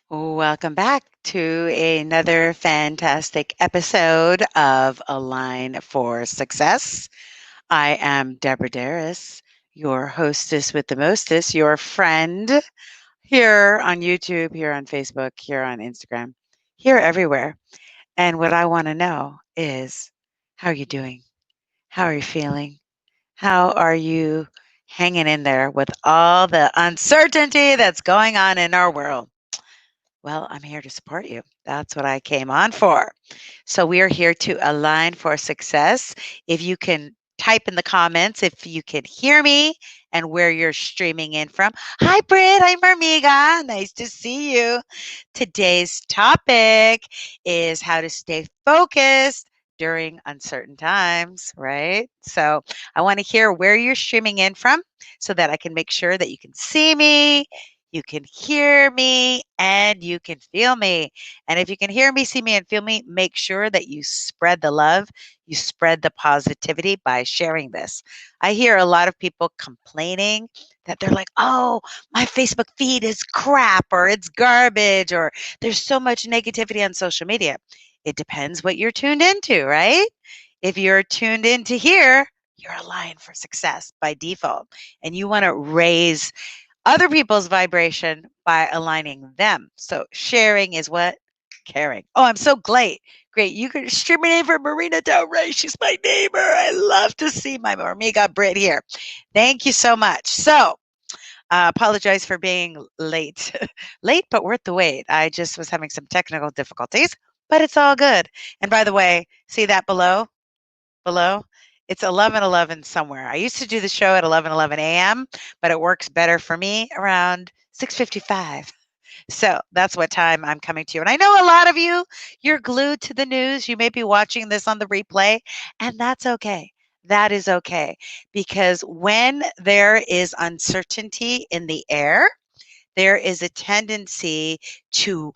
Welcome back to another fantastic episode of Align for Success. I am Deborah Deras, your hostess with the mostest, your friend here on YouTube, here on Facebook, here on Instagram, here everywhere. And what I want to know is, how are you doing? How are you feeling? How are you hanging in there with all the uncertainty that's going on in our world? Well, I'm here to support you. That's what I came on for. So we are here to align for success. If you can type in the comments if you can hear me and where you're streaming in from. Hi, Britt. Hi, Marmiga. Nice to see you. Today's topic is how to stay focused during uncertain times, right? So I want to hear where you're streaming in from so that I can make sure that you can see me, you can hear me, and you can feel me. And if you can hear me, see me, and feel me, make sure that you spread the love, you spread the positivity by sharing this. I hear a lot of people complaining that they're like, oh, my Facebook feed is crap, or it's garbage, or there's so much negativity on social media. It depends what you're tuned into, right? If you're tuned into here, you're aligned for success by default. And you want to raise other people's vibration by aligning them. So sharing is what? Caring. Oh, I'm so glad. Great. You can stream me in for Marina Del Rey. She's my neighbor. I love to see my Amiga Brit here. Thank you so much. So, apologize for being late. Late, but worth the wait. I just was having some technical difficulties, but it's all good. And by the way, see that below? Below? It's 11:11 somewhere. I used to do the show at 11:11 a.m., but it works better for me around 6:55. So that's what time I'm coming to you. And I know a lot of you, you're glued to the news. You may be watching this on the replay, and that's okay. That is okay. Because when there is uncertainty in the air, there is a tendency to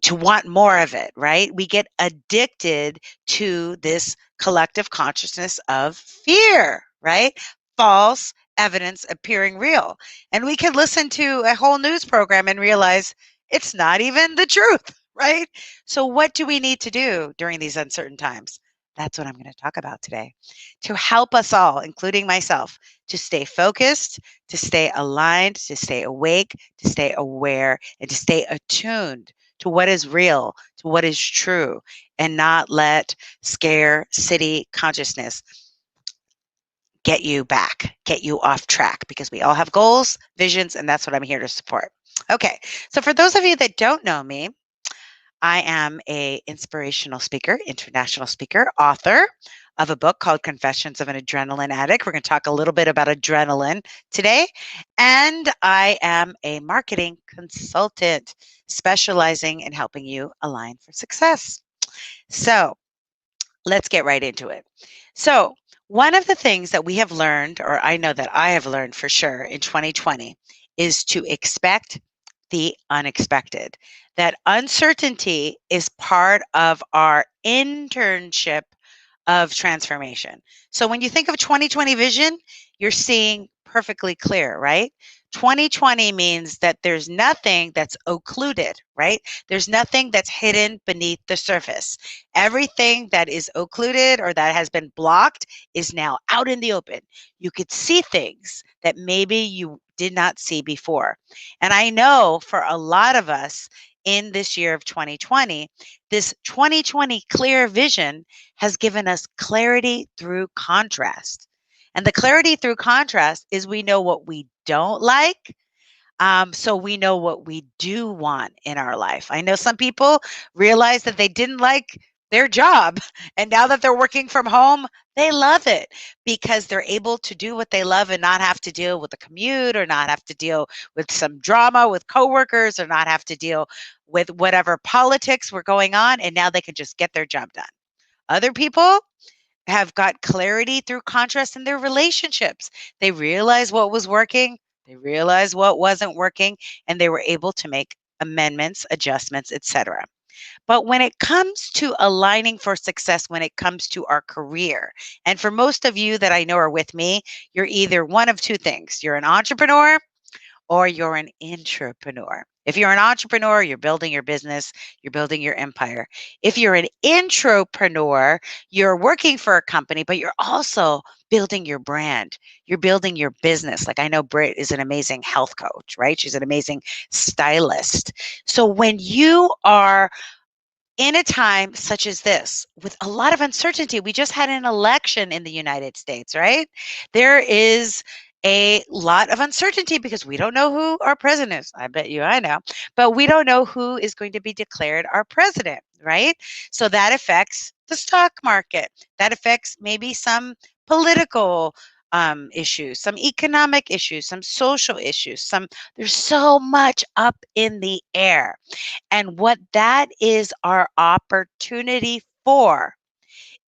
to want more of it, right? We get addicted to this collective consciousness of fear, right? False evidence appearing real. And we can listen to a whole news program and realize it's not even the truth, right? So what do we need to do during these uncertain times? That's what I'm going to talk about today to help us all, including myself, to stay focused, to stay aligned, to stay awake, to stay aware, and to stay attuned to what is real, to what is true, and not let scarcity consciousness get you back, get you off track, because we all have goals, visions, and that's what I'm here to support. Okay, so for those of you that don't know me, I am a inspirational speaker, international speaker, author of a book called Confessions of an Adrenaline Addict. We're going to talk a little bit about adrenaline today. And I am a marketing consultant specializing in helping you align for success. So let's get right into it. So one of the things that we have learned, or I know that I have learned for sure in 2020, is to expect the unexpected. That uncertainty is part of our internship of transformation. So when you think of 2020 vision, you're seeing perfectly clear, right? 2020 means that there's nothing that's occluded, right? There's nothing that's hidden beneath the surface. Everything that is occluded or that has been blocked is now out in the open. You could see things that maybe you did not see before. And I know for a lot of us in this year of 2020, this 2020 clear vision has given us clarity through contrast. And the clarity through contrast is we know what we don't like. So we know what we do want in our life. I know some people realize that they didn't like their job. And now that they're working from home, they love it because they're able to do what they love and not have to deal with a commute or not have to deal with some drama with coworkers or not have to deal with whatever politics were going on. And now they can just get their job done. Other people have got clarity through contrast in their relationships. They realized what was working, they realized what wasn't working, and they were able to make amendments, adjustments, etc. But when it comes to aligning for success, when it comes to our career, and for most of you that I know are with me, you're either one of two things. You're an entrepreneur or you're an intrapreneur. If you're an entrepreneur, you're building your business, you're building your empire. If you're an intrapreneur, you're working for a company, but you're also building your brand. You're building your business. Like I know Britt is an amazing health coach, right? She's an amazing stylist. So when you are in a time such as this, with a lot of uncertainty, we just had an election in the United States, right? There is a lot of uncertainty because we don't know who our president is. I bet you I know, but we don't know who is going to be declared our president, right? So that affects the stock market. That affects maybe some political issues, some economic issues, some social issues. There's so much up in the air. And what that is our opportunity for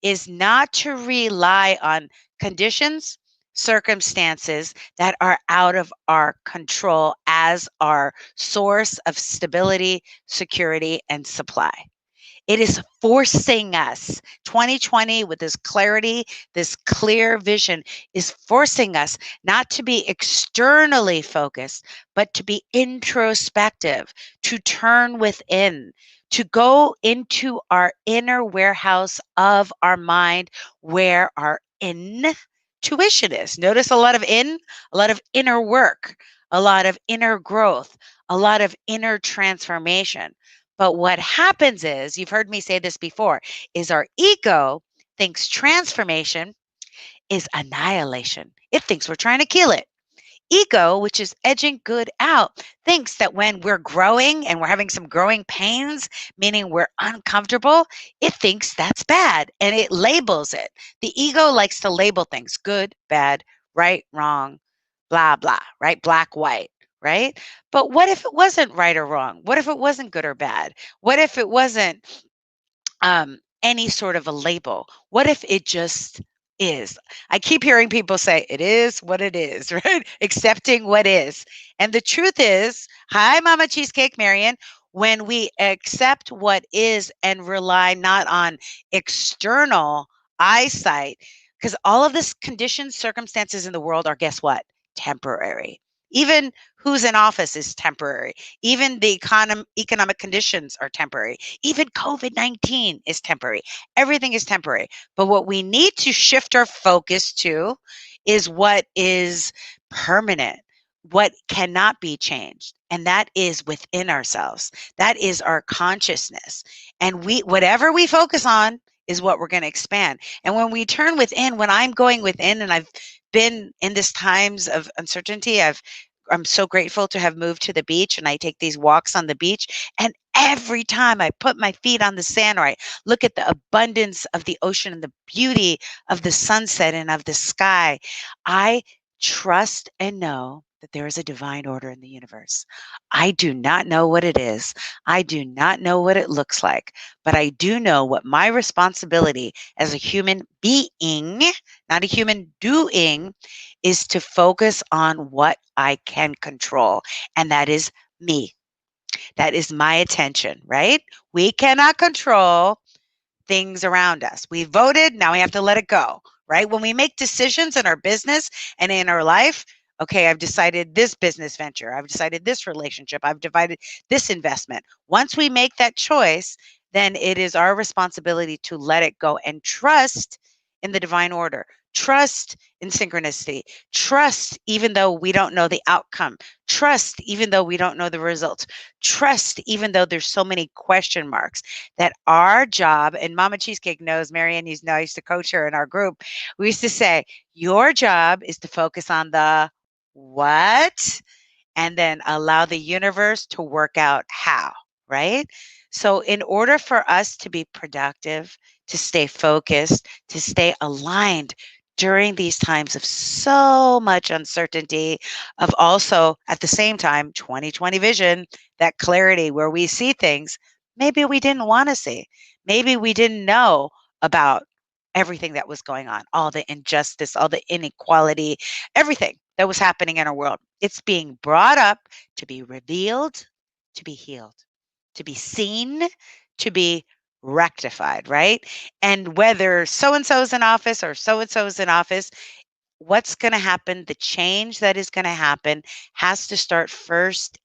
is not to rely on conditions, circumstances that are out of our control as our source of stability, security, and supply. It is forcing us. 2020, with this clarity, this clear vision, is forcing us not to be externally focused, but to be introspective, to turn within, to go into our inner warehouse of our mind where our intuition is. Notice a lot of a lot of inner work, a lot of inner growth, a lot of inner transformation. But what happens is, you've heard me say this before, is our ego thinks transformation is annihilation. It thinks we're trying to kill it. Ego, which is edging good out, thinks that when we're growing and we're having some growing pains, meaning we're uncomfortable, it thinks that's bad and it labels it. The ego likes to label things good, bad, right, wrong, blah, blah, right? Black, white, right? But what if it wasn't right or wrong? What if it wasn't good or bad? What if it wasn't any sort of a label? What if it just is? I keep hearing people say, it is what it is, right? Accepting what is. And the truth is, hi, Mama Cheesecake Marion, when we accept what is and rely not on external eyesight, because all of this conditions, circumstances in the world are, guess what? Temporary. Even who's in office is temporary. Even the economic conditions are temporary. Even COVID-19 is temporary. Everything is temporary. But what we need to shift our focus to is what is permanent, what cannot be changed. And that is within ourselves. That is our consciousness. And whatever we focus on is what we're going to expand. And when we turn within, when I'm going within, and I've been in this times of uncertainty, I'm so grateful to have moved to the beach, and I take these walks on the beach. And every time I put my feet on the sand, or I look at the abundance of the ocean and the beauty of the sunset and of the sky, I trust and know that there is a divine order in the universe. I do not know what it is. I do not know what it looks like, but I do know what my responsibility as a human being, not a human doing, is to focus on what I can control, and that is me. That is my attention, right? We cannot control things around us. We voted, now we have to let it go, right? When we make decisions in our business and in our life, okay, I've decided this business venture, I've decided this relationship, I've divided this investment. Once we make that choice, then it is our responsibility to let it go and trust in the divine order. Trust in synchronicity. Trust even though we don't know the outcome. Trust even though we don't know the results. Trust even though there's so many question marks. That our job, and Mama Cheesecake knows, Marianne used to coach her in our group. We used to say, your job is to focus on the what, and then allow the universe to work out how, right? So, in order for us to be productive, to stay focused, to stay aligned during these times of so much uncertainty, of also at the same time, 2020 vision, that clarity where we see things maybe we didn't want to see. Maybe we didn't know about everything that was going on, all the injustice, all the inequality, everything that was happening in our world. It's being brought up to be revealed, to be healed, to be seen, to be rectified, right? And whether so and so is in office or so and so is in office, what's going to happen, the change that is going to happen has to start first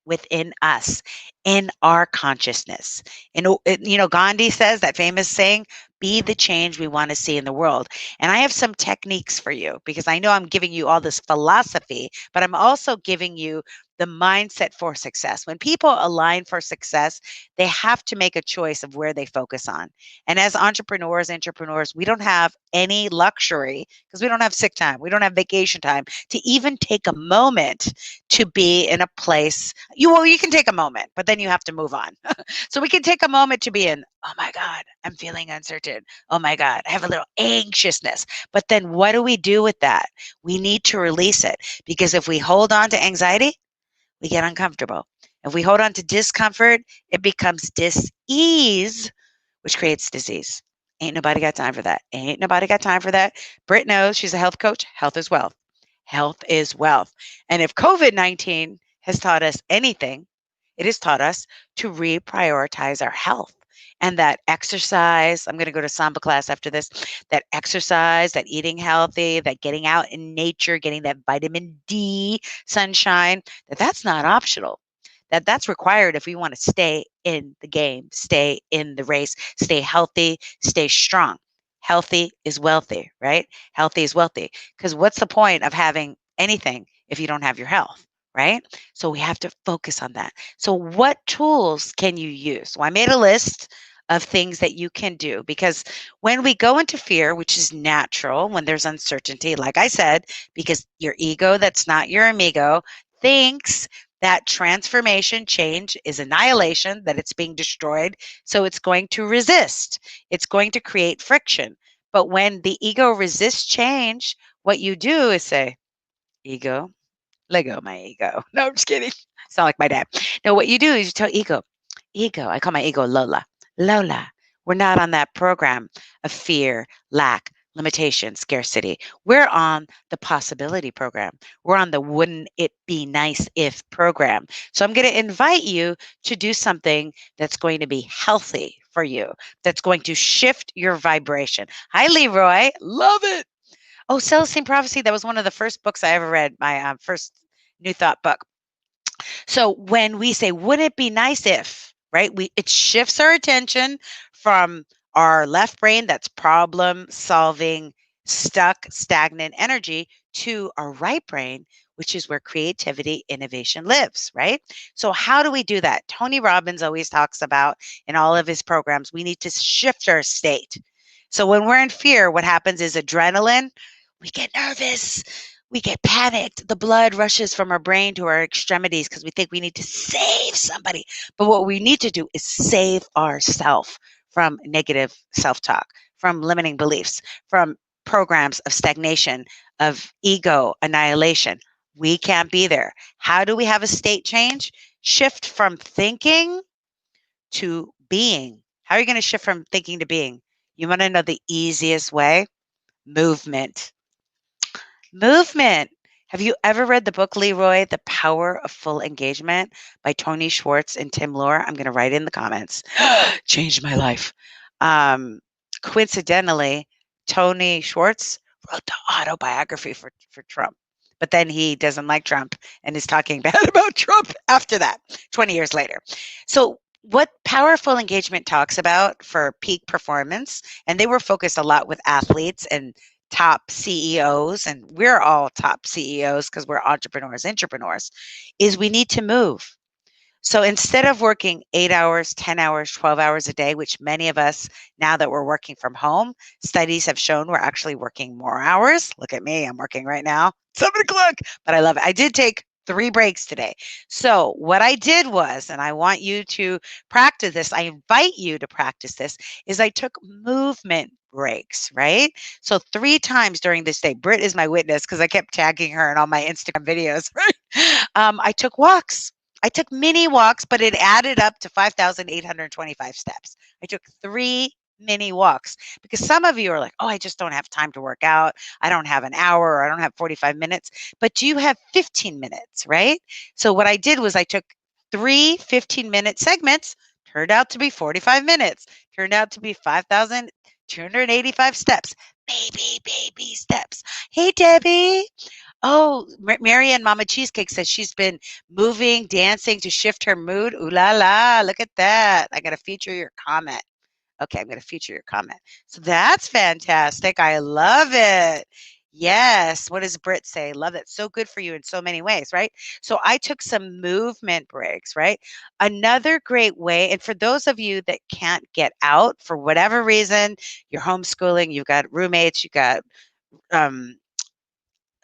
within us, in our consciousness. And Gandhi says that famous saying, be the change we want to see in the world. And I have some techniques for you, because I know I'm giving you all this philosophy, but I'm also giving you the mindset for success. When people align for success, they have to make a choice of where they focus on. And as entrepreneurs, we don't have any luxury, because we don't have sick time, we don't have vacation time, to even take a moment to be in a place. You can take a moment, but then you have to move on. So we can take a moment to be in, oh my God, I'm feeling uncertain. Oh my God, I have a little anxiousness. But then what do we do with that? We need to release it, because if we hold on to anxiety, we get uncomfortable. If we hold on to discomfort, it becomes dis-ease, which creates disease. Ain't nobody got time for that. Ain't nobody got time for that. Britt knows, she's a health coach. Health is wealth. Health is wealth. And if COVID-19 has taught us anything, it has taught us to reprioritize our health. And that exercise, I'm going to go to Samba class after this, that exercise, that eating healthy, that getting out in nature, getting that vitamin D sunshine, that's not optional. That's required if we want to stay in the game, stay in the race, stay healthy, stay strong. Healthy is wealthy, right? Healthy is wealthy. Because what's the point of having anything if you don't have your health, right? So we have to focus on that. So what tools can you use? Well, I made a list of things that you can do, because when we go into fear, which is natural when there's uncertainty, like I said, because your ego, that's not your amigo, thinks that transformation, change, is annihilation, that it's being destroyed. So it's going to resist. It's going to create friction. But when the ego resists change, what you do is say, ego, let go of my ego. No, I'm just kidding. Sound like my dad. No, what you do is you tell ego, I call my ego Lola. Lola, we're not on that program of fear, lack, limitation, scarcity. We're on the possibility program. We're on the wouldn't it be nice if program. So I'm going to invite you to do something that's going to be healthy for you, that's going to shift your vibration. Hi, Leroy. Love it. Oh, Celestine Prophecy. That was one of the first books I ever read, my first New Thought book. So when we say, wouldn't it be nice if, right? It shifts our attention from our left brain, that's problem solving, stuck, stagnant energy, to our right brain, which is where creativity, innovation lives, right? So how do we do that? Tony Robbins always talks about in all of his programs, we need to shift our state. So when we're in fear, what happens is adrenaline, we get nervous, we get panicked. The blood rushes from our brain to our extremities because we think we need to save somebody. But what we need to do is save ourselves from negative self-talk, from limiting beliefs, from programs of stagnation, of ego annihilation. We can't be there. How do we have a state change? Shift from thinking to being. How are you going to shift from thinking to being? You want to know the easiest way? Movement. Movement. Have you ever read the book, Leroy, The Power of Full Engagement by Tony Schwartz and Tim Lohr? I'm going to write in the comments. Changed my life. Coincidentally, Tony Schwartz wrote the autobiography for Trump. But then he doesn't like Trump and is talking bad about Trump after that, 20 years later. So what Powerful Engagement talks about for peak performance, and they were focused a lot with athletes and top CEOs, and we're all top CEOs because we're entrepreneurs, is we need to move. So instead of working 8 hours, 10 hours, 12 hours a day, which many of us, now that we're working from home, studies have shown we're actually working more hours. Look at me, I'm working right now, 7 o'clock, but I love it. I did take 3 breaks today. So what I did was, and I want you to practice this, I invite you to practice this, is I took movement breaks, right? So 3 times during this day, Britt is my witness because I kept tagging her in all my Instagram videos, right? I took walks. I took mini walks, but it added up to 5,825 steps. I took 3 mini walks because some of you are like, oh, I just don't have time to work out. I don't have an hour or I don't have 45 minutes, but you have 15 minutes, right? So what I did was I took 3 15-minute segments, turned out to be 45 minutes, turned out to be 5,285 steps. baby steps. Hey, Debbie. Oh, Mary Ann Mama Cheesecake says she's been moving, dancing to shift her mood. Ooh la la, look at that. I got to feature your comment. Okay, I'm going to feature your comment. So that's fantastic. I love it. Yes. What does Britt say? Love it. So good for you in so many ways, right? So I took some movement breaks, right? Another great way, and for those of you that can't get out for whatever reason, you're homeschooling, you've got roommates, you've got um,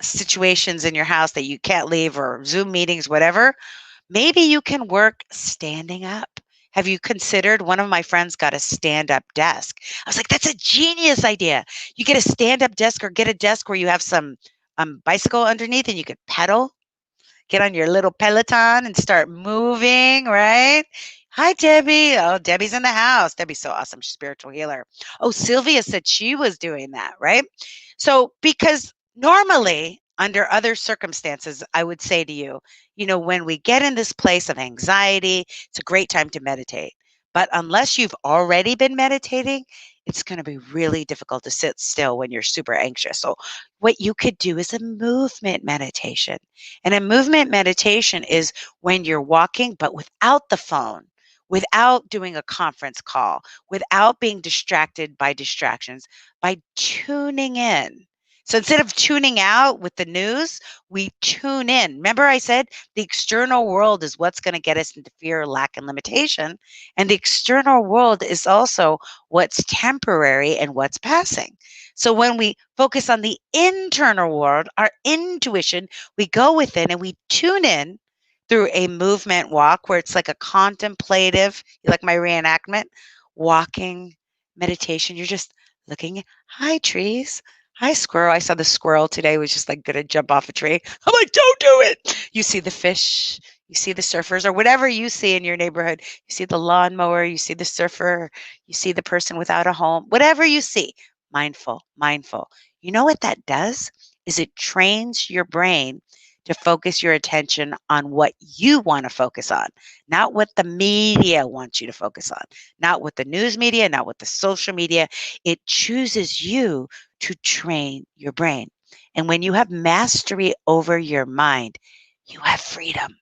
situations in your house that you can't leave or Zoom meetings, whatever, maybe you can work standing up. Have you considered? One of my friends got a stand up desk. I was like, that's a genius idea. You get a stand up desk or get a desk where you have some bicycle underneath and you could pedal, get on your little Peloton and start moving, right? Hi, Debbie. Oh, Debbie's in the house. Debbie's so awesome. She's a spiritual healer. Oh, Sylvia said she was doing that, right? So, because normally, under other circumstances, I would say to you, when we get in this place of anxiety, it's a great time to meditate. But unless you've already been meditating, it's going to be really difficult to sit still when you're super anxious. So, what you could do is a movement meditation. And a movement meditation is when you're walking, but without the phone, without doing a conference call, without being distracted by distractions, by tuning in. So instead of tuning out with the news, we tune in. Remember, I said the external world is what's going to get us into fear, lack, and limitation. And the external world is also what's temporary and what's passing. So when we focus on the internal world, our intuition, we go within and we tune in through a movement walk where it's like a contemplative, like my reenactment, walking meditation. You're just looking, hi, trees. Hi, squirrel. I saw the squirrel today was just like going to jump off a tree. I'm like, don't do it. You see the fish, you see the surfers, or whatever you see in your neighborhood. You see the lawnmower, you see the surfer, you see the person without a home, whatever you see. Mindful, mindful. You know what that does? Is it trains your brain to focus your attention on what you want to focus on, not what the media wants you to focus on, not what the news media, not what the social media. It chooses you to train your brain. And when you have mastery over your mind, you have freedom.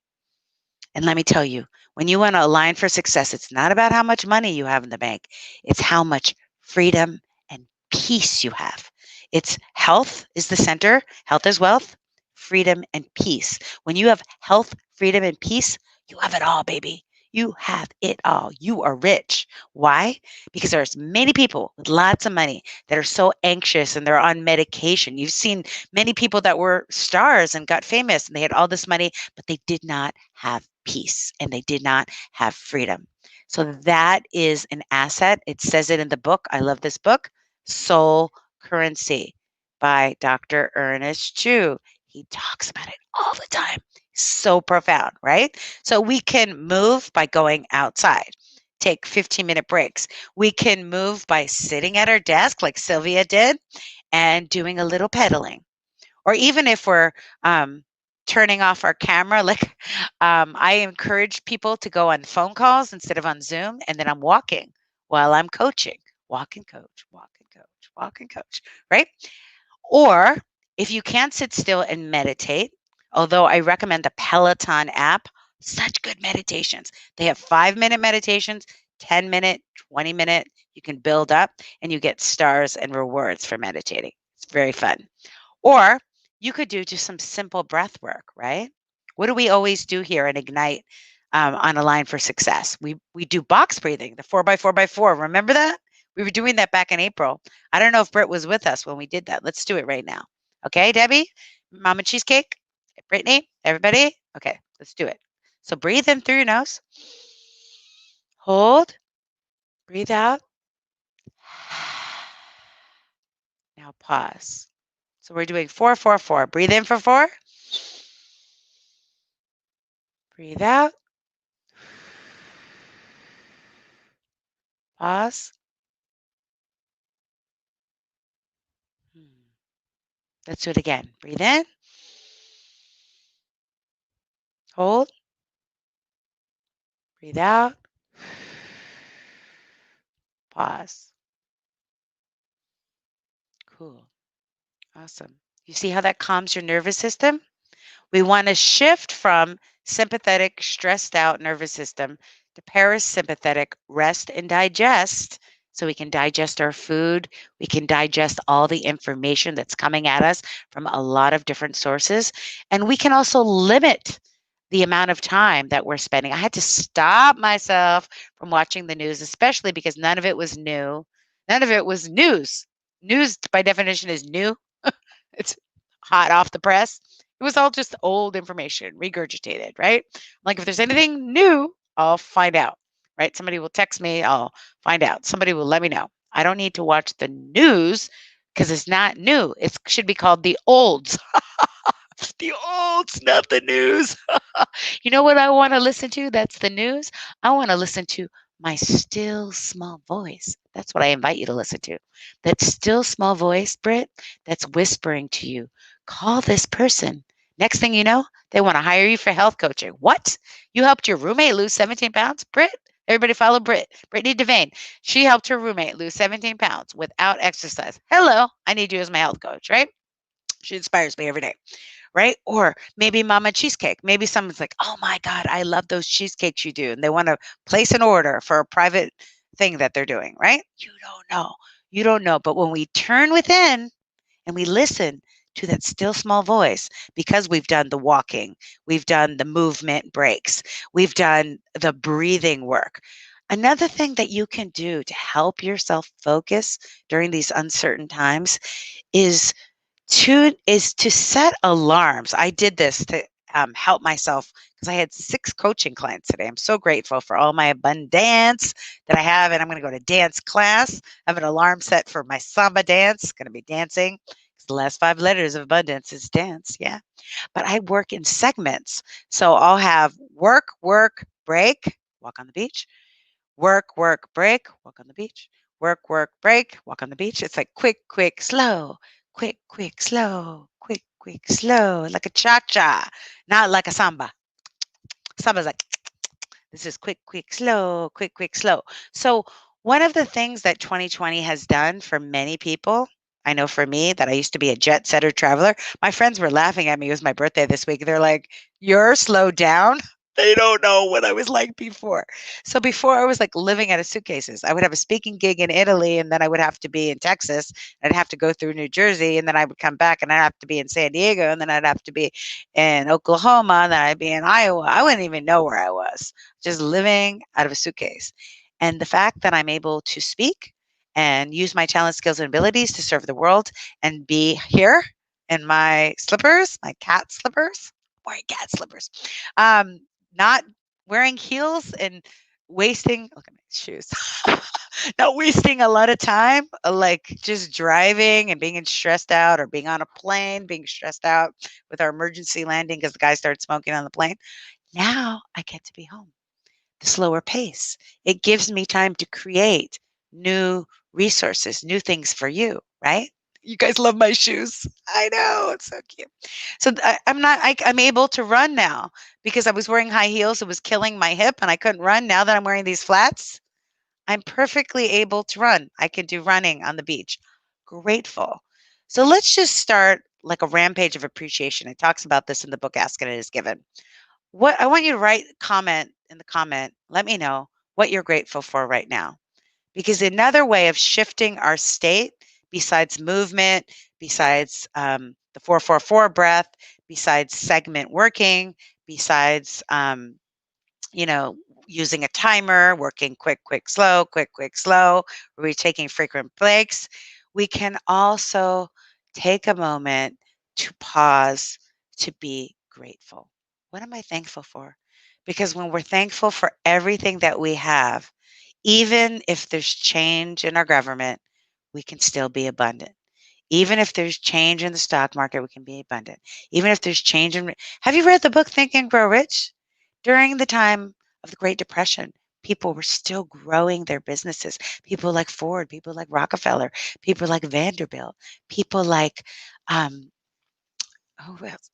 And let me tell you, when you want to align for success, it's not about how much money you have in the bank, it's how much freedom and peace you have. It's health is the center, health is wealth, freedom and peace. When you have health, freedom, and peace, you have it all, baby. You have it all. You are rich. Why? Because there's many people with lots of money that are so anxious and they're on medication. You've seen many people that were stars and got famous and they had all this money, but they did not have peace and they did not have freedom. So that is an asset. It says it in the book. I love this book, Soul Currency by Dr. Ernest Chu. He talks about it all the time. So profound, right? So we can move by going outside. Take 15-minute breaks. We can move by sitting at our desk like Sylvia did and doing a little pedaling. Or even if we're turning off our camera, like I encourage people to go on phone calls instead of on Zoom, and then I'm walking while I'm coaching. Walk and coach, walk and coach, walk and coach, right? Or if you can't sit still and meditate, although I recommend the Peloton app, such good meditations. They have 5-minute meditations, 10-minute, 20-minute. You can build up and you get stars and rewards for meditating. It's very fun. Or you could do just some simple breath work, right? What do we always do here at Ignite on Align for Success? We do box breathing, the 4x4x4. Remember that? We were doing that back in April. I don't know if Britt was with us when we did that. Let's do it right now. Okay, Debbie, Mama Cheesecake, Brittany, everybody? Okay, let's do it. So breathe in through your nose. Hold. Breathe out. Now pause. So we're doing 4-4-4. Breathe in for 4. Breathe out. Pause. Let's do it again. Breathe in. Hold. Breathe out. Pause. Cool. Awesome. You see how that calms your nervous system? We want to shift from sympathetic, stressed out nervous system to parasympathetic, rest and digest. So we can digest our food. We can digest all the information that's coming at us from a lot of different sources. And we can also limit the amount of time that we're spending. I had to stop myself from watching the news, especially because none of it was new. None of it was news. News, by definition, is new. It's hot off the press. It was all just old information, regurgitated, right? Like if there's anything new, I'll find out, right? Somebody will text me, I'll find out. Somebody will let me know. I don't need to watch the news because it's not new. It should be called the olds. The olds, not the news. You know what I want to listen to? That's the news. I want to listen to my still small voice. That's what I invite you to listen to. That still small voice, Britt, that's whispering to you, call this person. Next thing you know, they want to hire you for health coaching. What? You helped your roommate lose 17 pounds? Britt? Everybody follow Britt. Brittany Devane. She helped her roommate lose 17 pounds without exercise. Hello, I need you as my health coach, right? She inspires me every day, right? Or maybe Mama Cheesecake. Maybe someone's like, oh my God, I love those cheesecakes you do. And they want to place an order for a private thing that they're doing, right? You don't know. You don't know. But when we turn within and we listen to that still small voice, because we've done the walking, we've done the movement breaks, we've done the breathing work. Another thing that you can do to help yourself focus during these uncertain times is to set alarms. I did this to help myself because I had 6 coaching clients today. I'm so grateful for all my abundance that I have, and I'm going to go to dance class. I have an alarm set for my samba dance. Going to be dancing. The last 5 letters of abundance is dance. Yeah, but I work in segments, so I'll have work, work, break, walk on the beach, work, work, break, walk on the beach. Work, work, break, walk on the beach. It's like quick, quick, slow, quick, quick, slow, quick, quick, slow, like a cha cha, not like a samba. Samba's like, this is quick, quick, slow, quick, quick, slow. So, one of the things that 2020 has done for many people, I know for me that I used to be a jet setter traveler, my friends were laughing at me. It was my birthday this week. They're like, you're slowed down. They don't know what I was like before. So before I was like living out of suitcases. I would have a speaking gig in Italy and then I would have to be in Texas. I'd have to go through New Jersey and then I would come back and I'd have to be in San Diego and then I'd have to be in Oklahoma and then I'd be in Iowa. I wouldn't even know where I was, just living out of a suitcase. And the fact that I'm able to speak and use my talent, skills, and abilities to serve the world and be here in my slippers, my cat slippers, wearing cat slippers, um, not wearing heels and wasting, look at my shoes, not wasting a lot of time, like just driving and being stressed out or being on a plane, being stressed out with our emergency landing because the guy started smoking on the plane. Now I get to be home, the slower pace. It gives me time to create new resources, new things for you, right? You guys love my shoes. I know, it's so cute. So I'm not, I'm able to run now because I was wearing high heels. It was killing my hip and I couldn't run. Now that I'm wearing these flats, I'm perfectly able to run. I can do running on the beach. Grateful. So let's just start like a rampage of appreciation. It talks about this in the book Ask and It Is Given. What I want you to write comment in the comment. Let me know what you're grateful for right now. Because another way of shifting our state, besides movement, besides the 444 breath, besides segment working, besides you know, using a timer, working quick, quick, slow, where we're taking frequent breaks, we can also take a moment to pause, to be grateful. What am I thankful for? Because when we're thankful for everything that we have, even if there's change in our government, we can still be abundant. Even if there's change in the stock market, we can be abundant. Even if there's change in, have you read the book Think and Grow Rich? During the time of the Great Depression, people were still growing their businesses. People like Ford, people like Rockefeller, people like Vanderbilt, people like um, who else?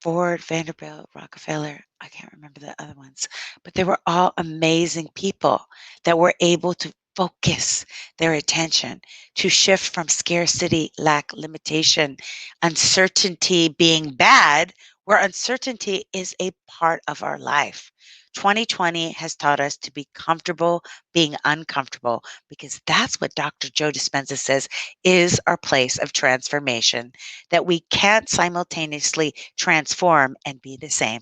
Ford, Vanderbilt, Rockefeller. I can't remember the other ones, but they were all amazing people that were able to focus their attention, to shift from scarcity, lack, limitation, uncertainty being bad, where uncertainty is a part of our life. 2020 has taught us to be comfortable being uncomfortable because that's what Dr. Joe Dispenza says is our place of transformation, that we can't simultaneously transform and be the same.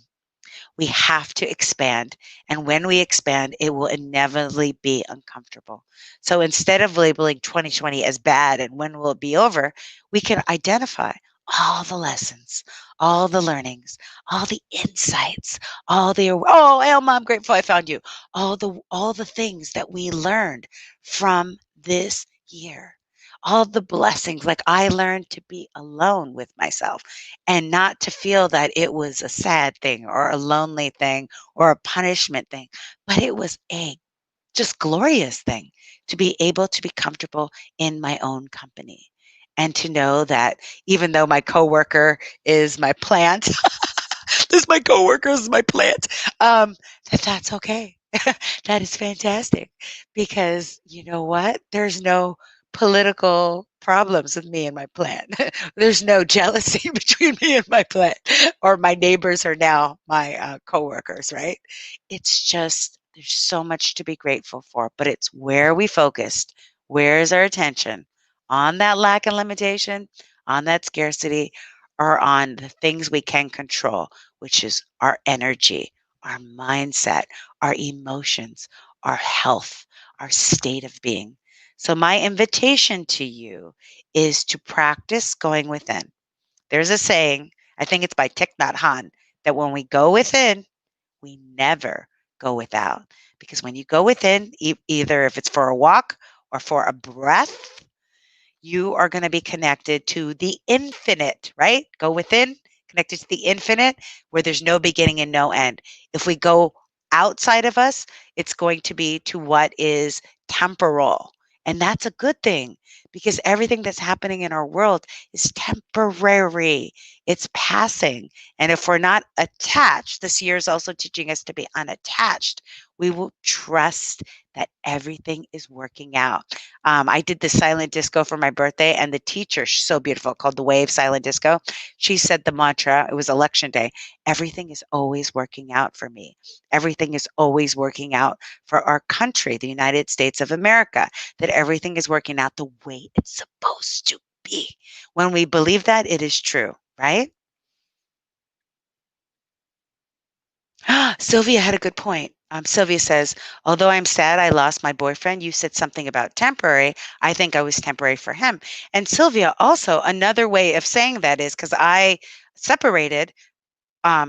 We have to expand. And when we expand, it will inevitably be uncomfortable. So instead of labeling 2020 as bad and when will it be over, we can identify all the lessons, all the learnings, all the insights, oh, Elma, I'm grateful I found you. All the things that we learned from this year. All the blessings, like I learned to be alone with myself and not to feel that it was a sad thing or a lonely thing or a punishment thing, but it was a just glorious thing to be able to be comfortable in my own company and to know that even though my coworker is my plant, this is my coworker, this is my plant, that's okay. That is fantastic because you know what? There's no political problems with me and my plant. There's no jealousy between me and my plant, or my neighbors are now my coworkers, right? It's just there's so much to be grateful for, but it's where we focused. Where is our attention? On that lack and limitation, on that scarcity, or on the things we can control, which is our energy, our mindset, our emotions, our health, our state of being. So, my invitation to you is to practice going within. There's a saying, I think it's by Thich Nhat Hanh, that when we go within, we never go without. Because when you go within, either if it's for a walk or for a breath, you are going to be connected to the infinite, right? Go within, connected to the infinite, where there's no beginning and no end. If we go outside of us, it's going to be to what is temporal. And that's a good thing because everything that's happening in our world is temporary, it's passing. And if we're not attached, this year is also teaching us to be unattached. We will trust that everything is working out. I did the silent disco for my birthday, and the teacher, she's so beautiful, called the Wave Silent Disco. She said the mantra, it was election day, everything is always working out for me. Everything is always working out for our country, the United States of America, that everything is working out the way it's supposed to be. When we believe that, it is true, right? Sylvia had a good point. Sylvia says, although I'm sad I lost my boyfriend, you said something about temporary. I think I was temporary for him. And Sylvia, also, another way of saying that is because I separated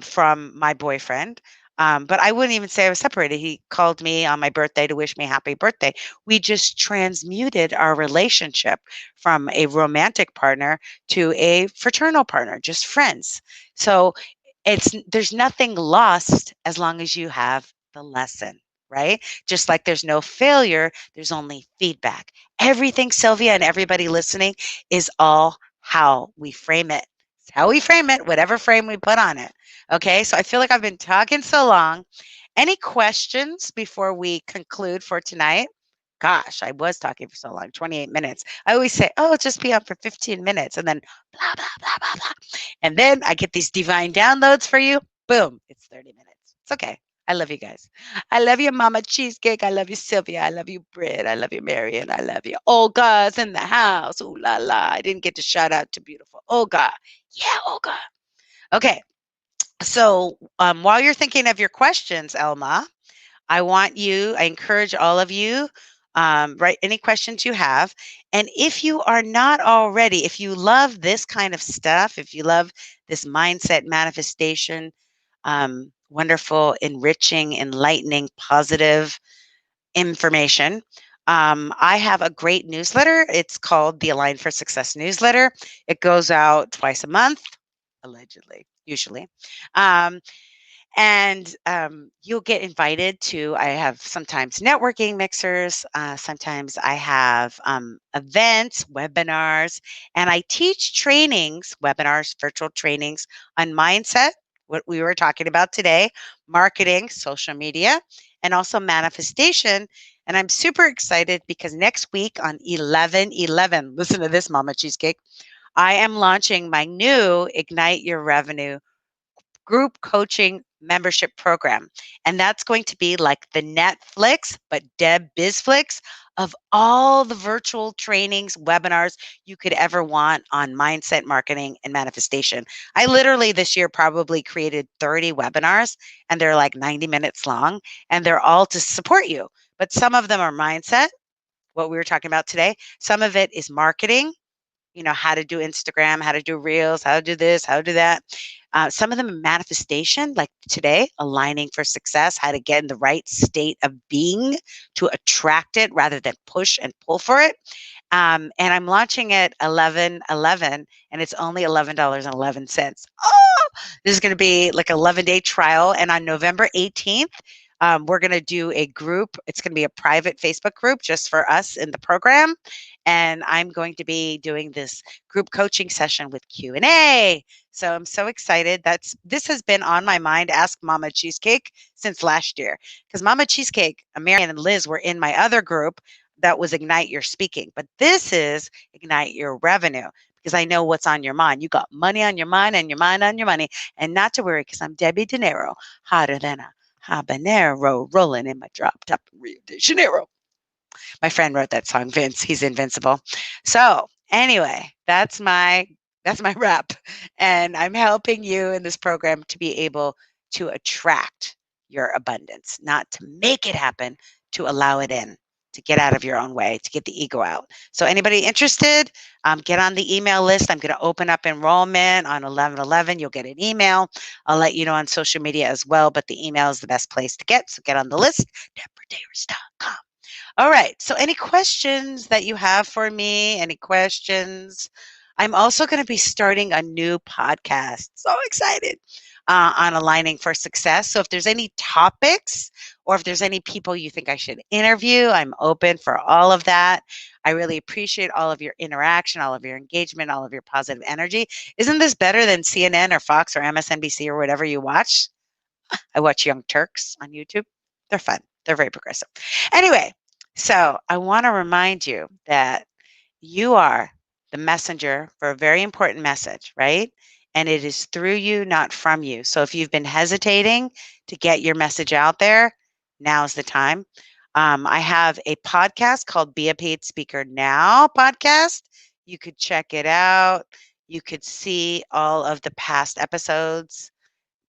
from my boyfriend. But I wouldn't even say I was separated. He called me on my birthday to wish me happy birthday. We just transmuted our relationship from a romantic partner to a fraternal partner, just friends. So there's nothing lost as long as you have the lesson, right? Just like there's no failure, there's only feedback. Everything, Sylvia, and everybody listening, is all how we frame it. It's how we frame it, whatever frame we put on it. Okay, so I feel like I've been talking so long. Any questions before we conclude for tonight? Gosh, I was talking for so long, 28 minutes. I always say, oh, just be on for 15 minutes and then blah, blah, blah, blah, blah. And then I get these divine downloads for you. Boom, it's 30 minutes. It's okay. I love you guys. I love you, Mama Cheesecake. I love you, Sylvia. I love you, Britt. I love you, Marion. I love you. Olga's in the house. Ooh la la. I didn't get to shout out to beautiful Olga. Yeah, Olga. Okay. So while you're thinking of your questions, Elma, I encourage all of you, write any questions you have. And if you are not already, if you love this kind of stuff, if you love this mindset manifestation, wonderful, enriching, enlightening, positive information, I have a great newsletter. It's called the Align for Success newsletter. It goes out twice a month, allegedly, usually. Um, and you'll get invited to, I have sometimes networking mixers, sometimes I have events, webinars, and I teach trainings, webinars, virtual trainings on mindset, what we were talking about today, marketing, social media, and also manifestation. And I'm super excited because next week on 11/11, listen to this, Mama Cheesecake, I am launching my new Ignite Your Revenue group coaching membership program. And that's going to be like the Netflix, but Deb Bizflix of all the virtual trainings, webinars you could ever want on mindset marketing and manifestation. I literally this year probably created 30 webinars and they're like 90 minutes long and they're all to support you. But some of them are mindset, what we were talking about today. Some of it is marketing, how to do Instagram, how to do reels, how to do this, how to do that. Some of them are manifestation, like today, aligning for success, how to get in the right state of being to attract it rather than push and pull for it. And I'm launching it 11/11, and it's only $11.11. Oh, this is going to be like an 11-day trial. And on November 18th, we're going to do a group. It's going to be a private Facebook group just for us in the program. And I'm going to be doing this group coaching session with Q&A. So I'm so excited. This has been on my mind, Ask Mama Cheesecake, since last year. Because Mama Cheesecake, Marianne and Liz were in my other group that was Ignite Your Speaking. But this is Ignite Your Revenue because I know what's on your mind. You got money on your mind and your mind on your money. And not to worry because I'm Debbie De Niro, hotter than a habanero rolling in my drop top in Rio de Janeiro. My friend wrote that song, Vince. He's invincible. So anyway, that's my wrap. And I'm helping you in this program to be able to attract your abundance, not to make it happen, to allow it in, to get out of your own way, to get the ego out. So anybody interested, get on the email list. I'm going to open up enrollment on 11/11. You'll get an email. I'll let you know on social media as well, but the email is the best place to get. So get on the list, deborahderas.com. All right. So, any questions that you have for me? Any questions? I'm also going to be starting a new podcast. So excited on aligning for success. So, if there's any topics or if there's any people you think I should interview, I'm open for all of that. I really appreciate all of your interaction, all of your engagement, all of your positive energy. Isn't this better than CNN or Fox or MSNBC or whatever you watch? I watch Young Turks on YouTube. They're fun. They're very progressive. Anyway, so I want to remind you that you are the messenger for a very important message, right? And it is through you, not from you. So if you've been hesitating to get your message out there, now's the time. I have a podcast called Be a Paid Speaker Now podcast. You could check it out. You could see all of the past episodes.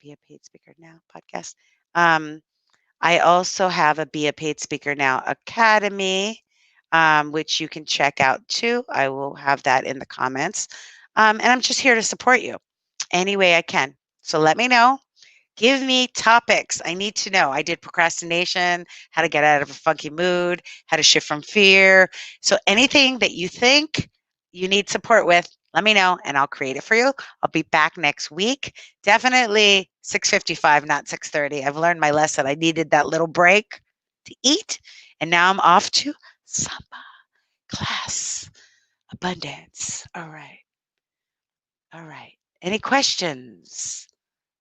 Be a Paid Speaker Now podcast. Um, I also have a Be a Paid Speaker Now Academy, which you can check out too. I will have that in the comments. And I'm just here to support you any way I can. So let me know. Give me topics. I need to know. I did procrastination, how to get out of a funky mood, how to shift from fear. So anything that you think you need support with, let me know and I'll create it for you. I'll be back next week. Definitely 6:55, not 6:30. I've learned my lesson. I needed that little break to eat. And now I'm off to Samba class. Abundance. All right. All right. Any questions?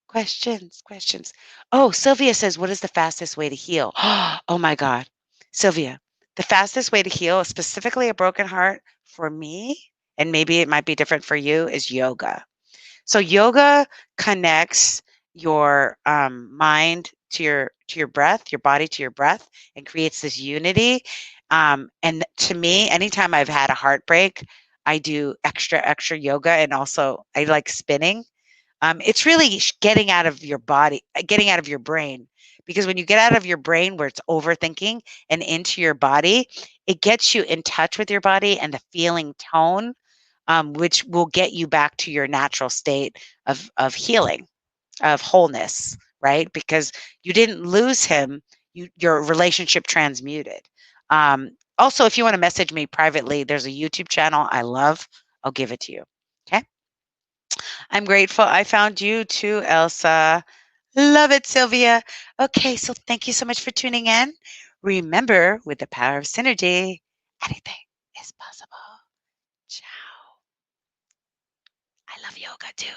Questions. Oh, Sylvia says, what is the fastest way to heal? Oh my God. Sylvia, the fastest way to heal, specifically a broken heart for me, and maybe it might be different for you, is yoga. So yoga connects your mind to your breath, your body to your breath, and creates this unity. And to me, anytime I've had a heartbreak, I do extra yoga, and also I like spinning. It's really getting out of your body, getting out of your brain. Because when you get out of your brain where it's overthinking and into your body, it gets you in touch with your body and the feeling tone, which will get you back to your natural state of healing, of wholeness, right? Because you didn't lose him, your relationship transmuted. Also, if you want to message me privately, there's a YouTube channel I love. I'll give it to you. Okay. I'm grateful I found you too, Elsa. Love it, Sylvia. Okay, so thank you so much for tuning in. Remember, with the power of synergy, anything is possible. Ciao. I love yoga too.